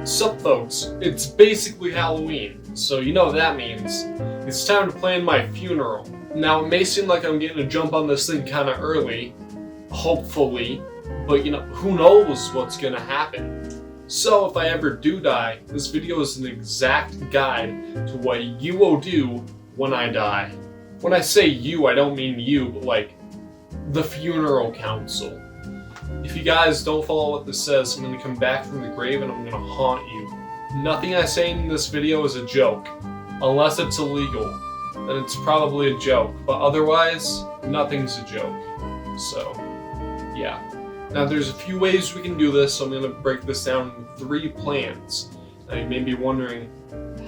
Sup folks, it's basically Halloween, so you know what that means. It's time to plan my funeral. Now it may seem like I'm getting a jump on this thing kinda early, hopefully, but who knows what's gonna happen. So if I ever do die, this video is an exact guide to what you will do when I die. When I say you, I don't mean you, but like the funeral council. If you guys don't follow what this says, I'm going to come back from the grave and I'm going to haunt you. Nothing I say in this video is a joke. Unless it's illegal, then it's probably a joke. But otherwise, nothing's a joke. So, yeah. Now there's a few ways we can do this, so I'm going to break this down in 3 plans. Now you may be wondering,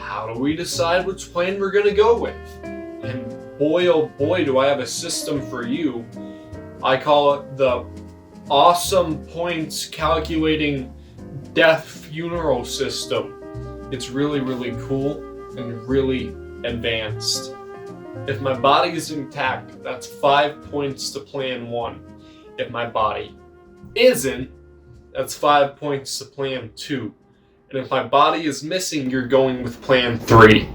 how do we decide which plan we're going to go with? And boy oh boy do I have a system for you. I call it the Awesome Points Calculating Death Funeral System. It's really, really cool and really advanced. If my body is intact, that's 5 points to plan 1. If my body isn't, that's 5 points to plan 2. And if my body is missing, you're going with plan 3.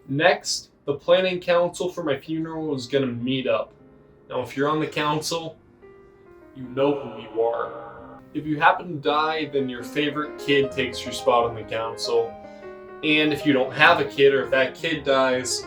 Next, the planning council for my funeral is going to meet up. Now, if you're on the council, you know who you are. If you happen to die, then your favorite kid takes your spot on the council. And if you don't have a kid, or if that kid dies,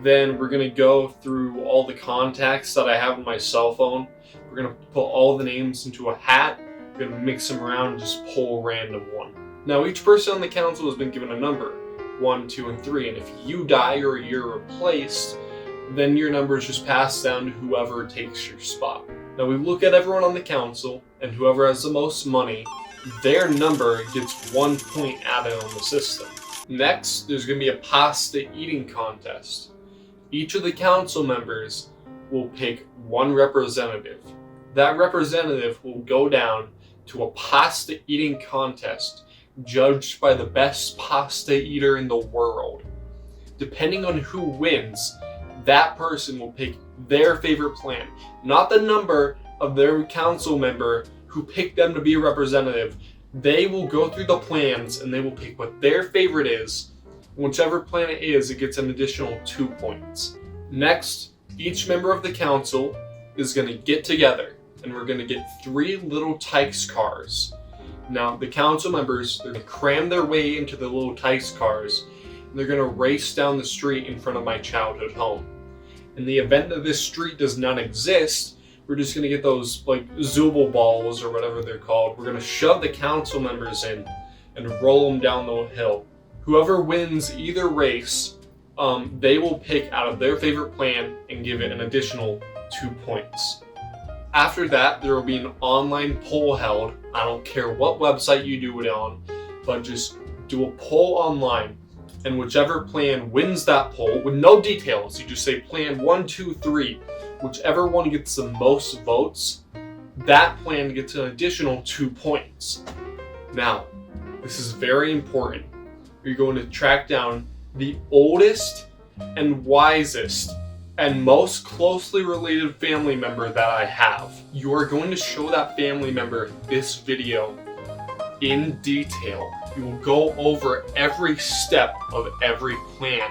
then we're going to go through all the contacts that I have on my cell phone. We're going to put all the names into a hat. We're going to mix them around and just pull a random one. Now, each person on the council has been given a number, 1, 2, and 3. And if you die or you're replaced, then your number is just passed down to whoever takes your spot. Now we look at everyone on the council, and whoever has the most money, their number gets 1 point added on the system. Next, there's going to be a pasta eating contest. Each of the council members will pick one representative. That representative will go down to a pasta eating contest judged by the best pasta eater in the world. Depending on who wins, that person will pick their favorite plan, not the number of their council member who picked them to be a representative. They will go through the plans and they will pick what their favorite is. Whichever plan it is, it gets an additional 2 points. Next, each member of the council is going to get together and we're going to get 3 little Tykes cars. Now, the council members, they're going to cram their way into the little Tykes cars and they're going to race down the street in front of my childhood home. In the event that this street does not exist, we're just going to get those like Zubal balls or whatever they're called. We're going to shove the council members in and roll them down the hill. Whoever wins either race, they will pick out of their favorite plan and give it an additional 2 points. After that, there will be an online poll held. I don't care what website you do it on, but just do a poll online. And whichever plan wins that poll, with no details, you just say plan 1, 2, 3. Whichever one gets the most votes, that plan gets an additional 2 points. Now, this is very important. You're going to track down the oldest and wisest and most closely related family member that I have. You are going to show that family member this video in detail. You will go over every step of every plan.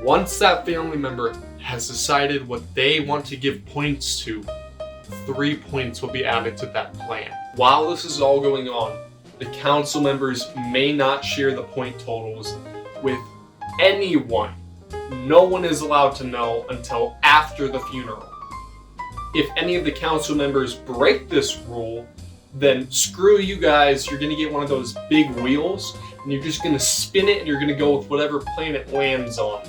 Once that family member has decided what they want to give points to, 3 points will be added to that plan. While this is all going on, the council members may not share the point totals with anyone. No one is allowed to know until after the funeral. If any of the council members break this rule, then screw you guys. You're going to get one of those big wheels and you're just going to spin it and you're going to go with whatever plan it lands on.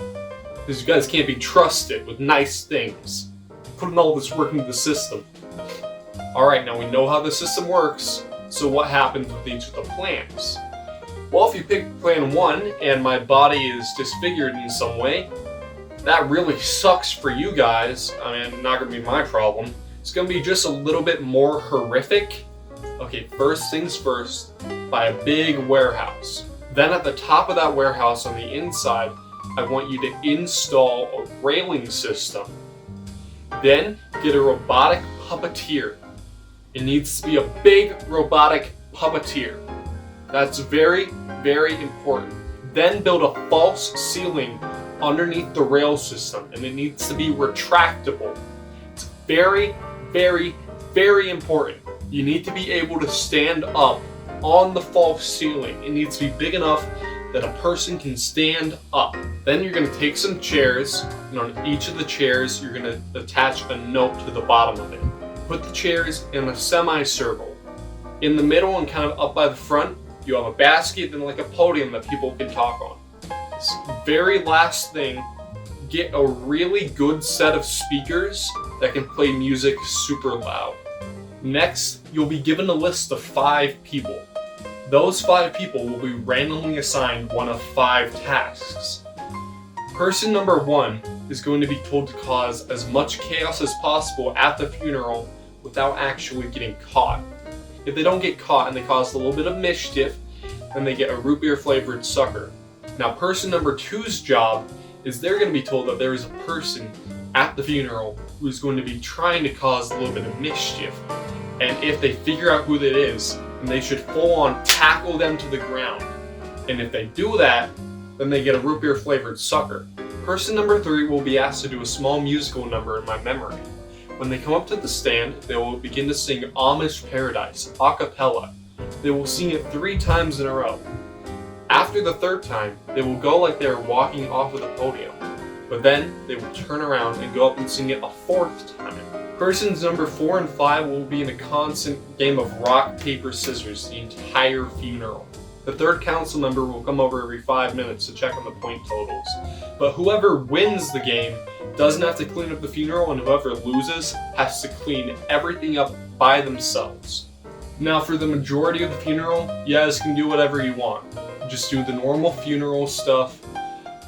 Because you guys can't be trusted with nice things. Putting all this work into the system. Alright, now we know how the system works, so what happens with each of the plans? Well, if you pick plan 1 and my body is disfigured in some way, that really sucks for you guys. I mean, not going to be my problem. It's going to be just a little bit more horrific. Okay, first things first, buy a big warehouse. Then at the top of that warehouse on the inside, I want you to install a railing system. Then get a robotic puppeteer. It needs to be a big robotic puppeteer. That's very, very important. Then build a false ceiling underneath the rail system, and it needs to be retractable. It's very, very, very important. You need to be able to stand up on the false ceiling. It needs to be big enough that a person can stand up. Then you're going to take some chairs, and on each of the chairs you're going to attach a note to the bottom of it. Put the chairs in a semicircle. In the middle and kind of up by the front, you have a basket and like a podium that people can talk on. This very last thing, get a really good set of speakers that can play music super loud. Next, you'll be given a list of 5 people. Those 5 people will be randomly assigned one of 5 tasks. Person number 1 is going to be told to cause as much chaos as possible at the funeral without actually getting caught. If they don't get caught and they cause a little bit of mischief, then they get a root beer flavored sucker. Now person number 2's job is they're going to be told that there is a person at the funeral who is going to be trying to cause a little bit of mischief. And if they figure out who that is, then they should full on tackle them to the ground. And if they do that, then they get a root beer flavored sucker. Person number 3 will be asked to do a small musical number in my memory. When they come up to the stand, they will begin to sing Amish Paradise, a cappella. They will sing it 3 times in a row. After the 3rd time, they will go like they are walking off of the podium. But then, they will turn around and go up and sing it a 4th time. Persons number 4 and 5 will be in a constant game of rock, paper, scissors the entire funeral. The 3rd council member will come over every 5 minutes to check on the point totals. But whoever wins the game doesn't have to clean up the funeral, and whoever loses has to clean everything up by themselves. Now for the majority of the funeral, you guys can do whatever you want. Just do the normal funeral stuff,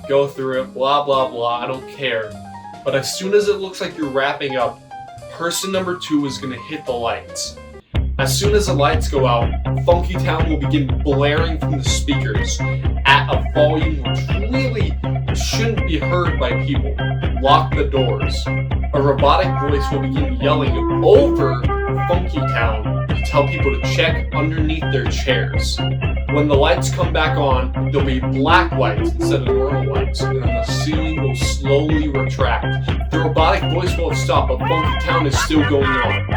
go through it, blah blah blah, I don't care. But as soon as it looks like you're wrapping up, person number 2 is going to hit the lights. As soon as the lights go out, Funky Town will begin blaring from the speakers at a volume which really shouldn't be heard by people. Lock the doors. A robotic voice will begin yelling over Funky Town to tell people to check underneath their chairs. When the lights come back on, there'll be black lights instead of normal lights, and then the ceiling will slowly retract. The robotic voice will have stopped, but Funky Town is still going on.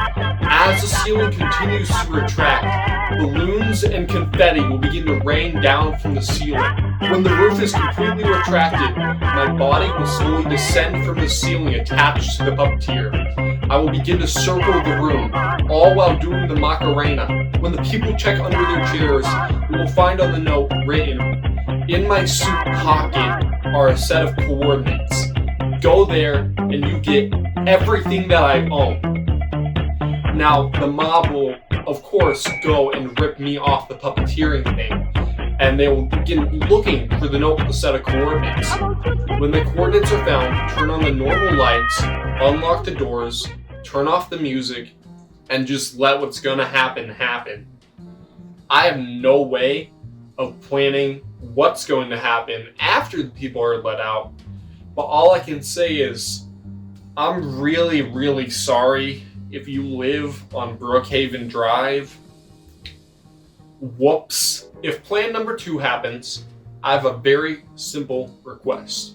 As the ceiling continues to retract, balloons and confetti will begin to rain down from the ceiling. When the roof is completely retracted, my body will slowly descend from the ceiling attached to the puppeteer. I will begin to circle the room, all while doing the Macarena. When the people check under their chairs, you will find on the note written, "In my suit pocket are a set of coordinates. Go there and you get everything that I own." Now, the mob will, of course, go and rip me off the puppeteering thing, and they will begin looking for the note with a set of coordinates. When the coordinates are found, turn on the normal lights, unlock the doors, turn off the music, and just let what's gonna happen happen. I have no way of planning what's going to happen after the people are let out, but all I can say is I'm really, really sorry if you live on Brookhaven Drive. Whoops. If plan number 2 happens, I have a very simple request.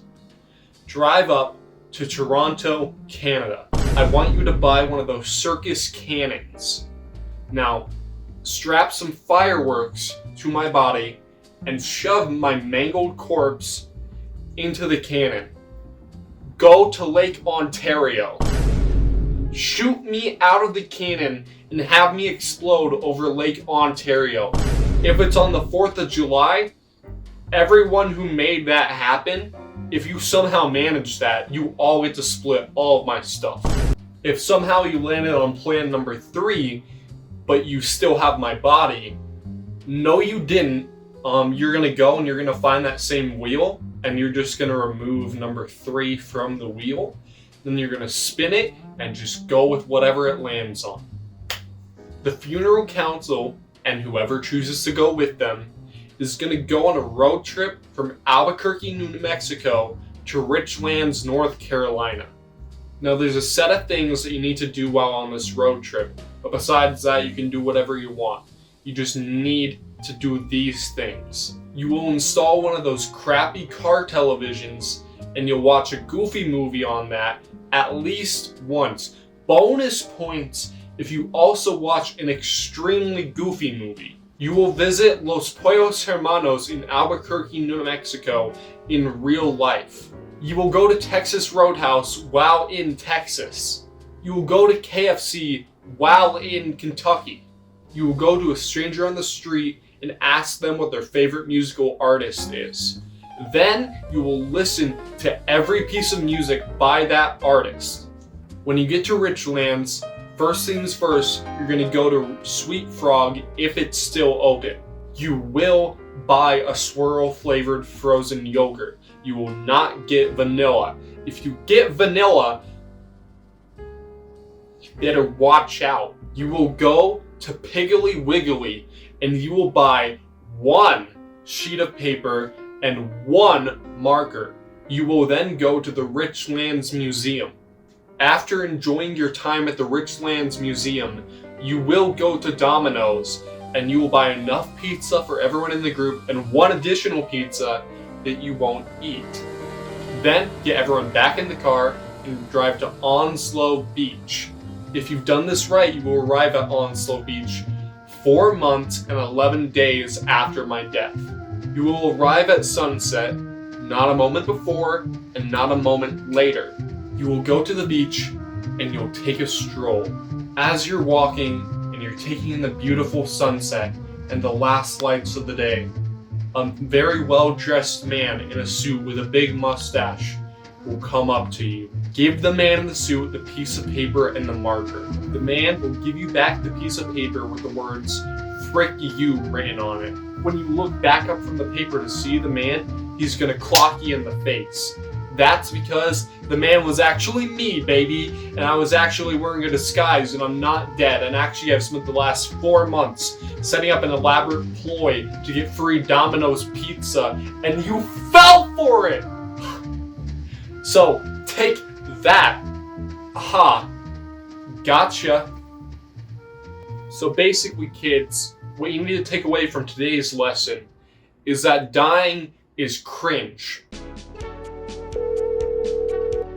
Drive up to Toronto, Canada. I want you to buy one of those circus cannons. Now, strap some fireworks to my body and shove my mangled corpse into the cannon. Go to Lake Ontario. Shoot me out of the cannon and have me explode over Lake Ontario. If it's on the 4th of July, everyone who made that happen, if you somehow manage that, you all get to split all of my stuff. If somehow you landed on plan number 3, but you still have my body, no you didn't, you're gonna go and you're gonna find that same wheel, and you're just gonna remove number 3 from the wheel. Then you're gonna spin it and just go with whatever it lands on. The funeral council, and whoever chooses to go with them, is gonna go on a road trip from Albuquerque, New Mexico to Richlands, North Carolina. Now there's a set of things that you need to do while on this road trip, but besides that you can do whatever you want. You just need to do these things. You will install one of those crappy car televisions and you'll watch a Goofy movie on that at least once. Bonus points if you also watch an extremely goofy movie. You will visit Los Pollos Hermanos in Albuquerque, New Mexico in real life. You will go to Texas Roadhouse while in Texas. You will go to KFC while in Kentucky. You will go to a stranger on the street and ask them what their favorite musical artist is. Then you will listen to every piece of music by that artist. When you get to Richlands, first things first, you're going to go to Sweet Frog if it's still open. You will buy a swirl flavored frozen yogurt. You will not get vanilla. If you get vanilla, you better watch out. You will go to Piggly Wiggly and you will buy 1 sheet of paper and 1 marker. You will then go to the Richlands Museum. After enjoying your time at the Richlands Museum, you will go to Domino's and you will buy enough pizza for everyone in the group and 1 additional pizza that you won't eat. Then get everyone back in the car and drive to Onslow Beach. If you've done this right, you will arrive at Onslow Beach 4 months and 11 days after my death. You will arrive at sunset, not a moment before and not a moment later. You will go to the beach and you'll take a stroll. As you're walking and you're taking in the beautiful sunset and the last lights of the day, a very well-dressed man in a suit with a big mustache will come up to you. Give the man in the suit the piece of paper and the marker. The man will give you back the piece of paper with the words, "Frick you" written on it. When you look back up from the paper to see the man, he's gonna clock you in the face. That's because the man was actually me, baby, and I was actually wearing a disguise and I'm not dead, and actually I've spent the last 4 months setting up an elaborate ploy to get free Domino's pizza, and you fell for it! So, take that. Aha. Gotcha. So basically, kids, what you need to take away from today's lesson is that dying is cringe.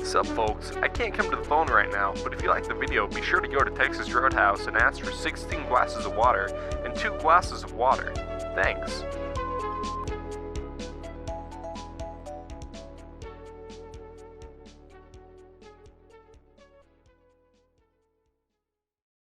Sup folks, I can't come to the phone right now, but if you like the video, be sure to go to Texas Roadhouse and ask for 16 glasses of water and 2 glasses of water. Thanks.